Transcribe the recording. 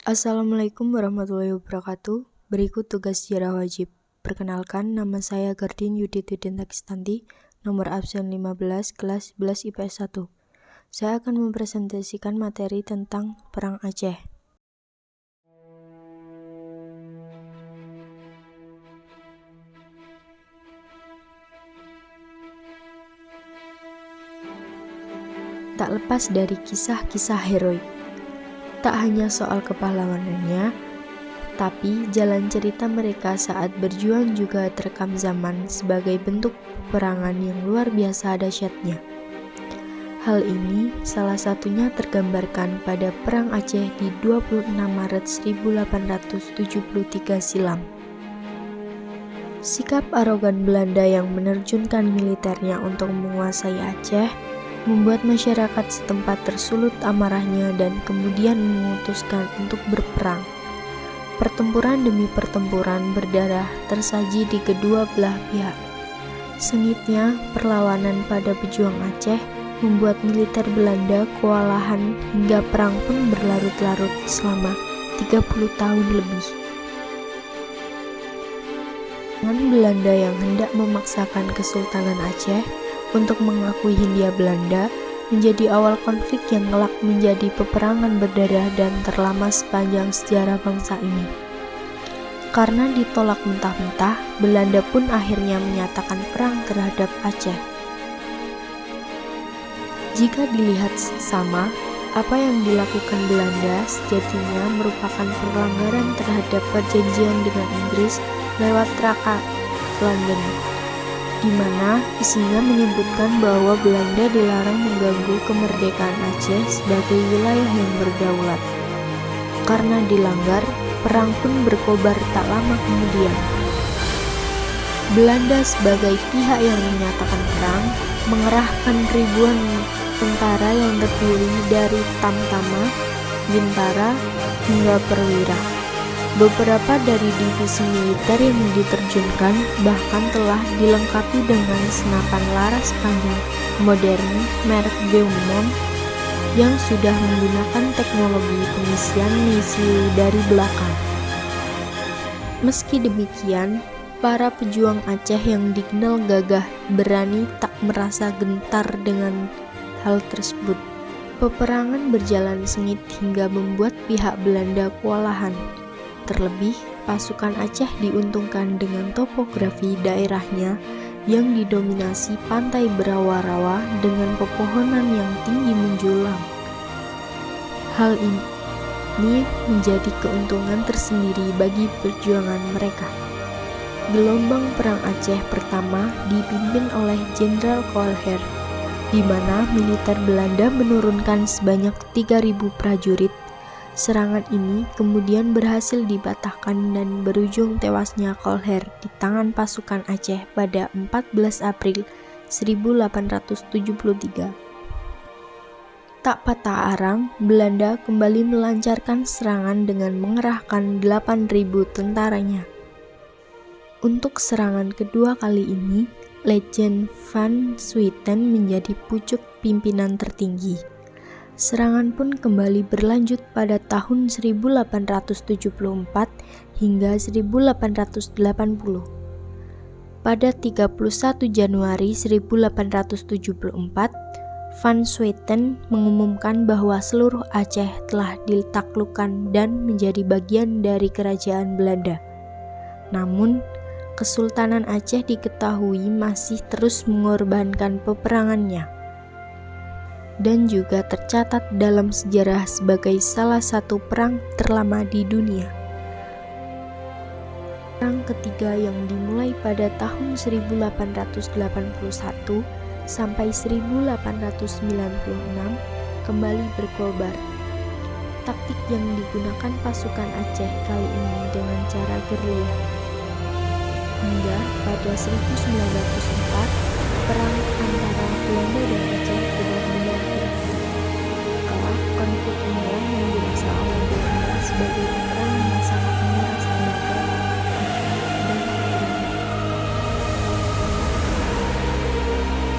Assalamualaikum warahmatullahi wabarakatuh. Berikut tugas sejarah wajib. Perkenalkan, nama saya Gardin Yudit Takistanti, nomor absen 15, kelas 11 IPS 1. Saya akan mempresentasikan materi tentang Perang Aceh. Tak lepas dari kisah-kisah heroik. Tak hanya soal kepahlawanannya, tapi jalan cerita mereka saat berjuang juga terekam zaman sebagai bentuk peperangan yang luar biasa dahsyatnya. Hal ini salah satunya tergambarkan pada Perang Aceh di 26 Maret 1873 silam. Sikap arogan Belanda yang menerjunkan militernya untuk menguasai Aceh membuat masyarakat setempat tersulut amarahnya dan kemudian memutuskan untuk berperang. Pertempuran demi pertempuran berdarah tersaji di kedua belah pihak. Sengitnya perlawanan pada pejuang Aceh membuat militer Belanda kewalahan hingga perang pun berlarut-larut selama 30 tahun lebih. Dengan Belanda yang hendak memaksakan Kesultanan Aceh untuk mengakui Hindia Belanda menjadi awal konflik yang kelak menjadi peperangan berdarah dan terlama sepanjang sejarah bangsa ini. Karena ditolak mentah-mentah, Belanda pun akhirnya menyatakan perang terhadap Aceh. Jika dilihat sama, apa yang dilakukan Belanda sejatinya merupakan pelanggaran terhadap perjanjian dengan Inggris lewat Traktat London, di mana isinya menyebutkan bahwa Belanda dilarang mengganggu kemerdekaan Aceh sebagai wilayah yang berdaulat. Karena dilanggar, perang pun berkobar tak lama kemudian. Belanda sebagai pihak yang menyatakan perang mengerahkan ribuan tentara yang terdiri dari tamtama, bintara, hingga perwira. Beberapa dari divisi militer yang diterjunkan bahkan telah dilengkapi dengan senapan laras panjang modern merek Beaumont yang sudah menggunakan teknologi pengisian misil dari belakang. Meski demikian, para pejuang Aceh yang dikenal gagah berani tak merasa gentar dengan hal tersebut. Peperangan berjalan sengit hingga membuat pihak Belanda kewalahan. Terlebih, pasukan Aceh diuntungkan dengan topografi daerahnya yang didominasi pantai berawa-rawa dengan pepohonan yang tinggi menjulang. Hal ini menjadi keuntungan tersendiri bagi perjuangan mereka. Gelombang Perang Aceh pertama dipimpin oleh Jenderal Colher, di mana militer Belanda menurunkan sebanyak 3.000 prajurit. Serangan ini kemudian berhasil dipatahkan dan berujung tewasnya Colher di tangan pasukan Aceh pada 14 April 1873. Tak patah arang, Belanda kembali melancarkan serangan dengan mengerahkan 8.000 tentaranya. Untuk serangan kedua kali ini, Letjen Van Swieten menjadi pucuk pimpinan tertinggi. Serangan pun kembali berlanjut pada tahun 1874 hingga 1880. Pada 31 Januari 1874, Van Swieten mengumumkan bahwa seluruh Aceh telah ditaklukkan dan menjadi bagian dari kerajaan Belanda. Namun, Kesultanan Aceh diketahui masih terus mengorbankan peperangannya, dan juga tercatat dalam sejarah sebagai salah satu perang terlama di dunia. Perang ketiga yang dimulai pada tahun 1881 sampai 1896 kembali berkobar. Taktik yang digunakan pasukan Aceh kali ini dengan cara gerilya. Hingga pada 1904, perang antara Belanda dan Aceh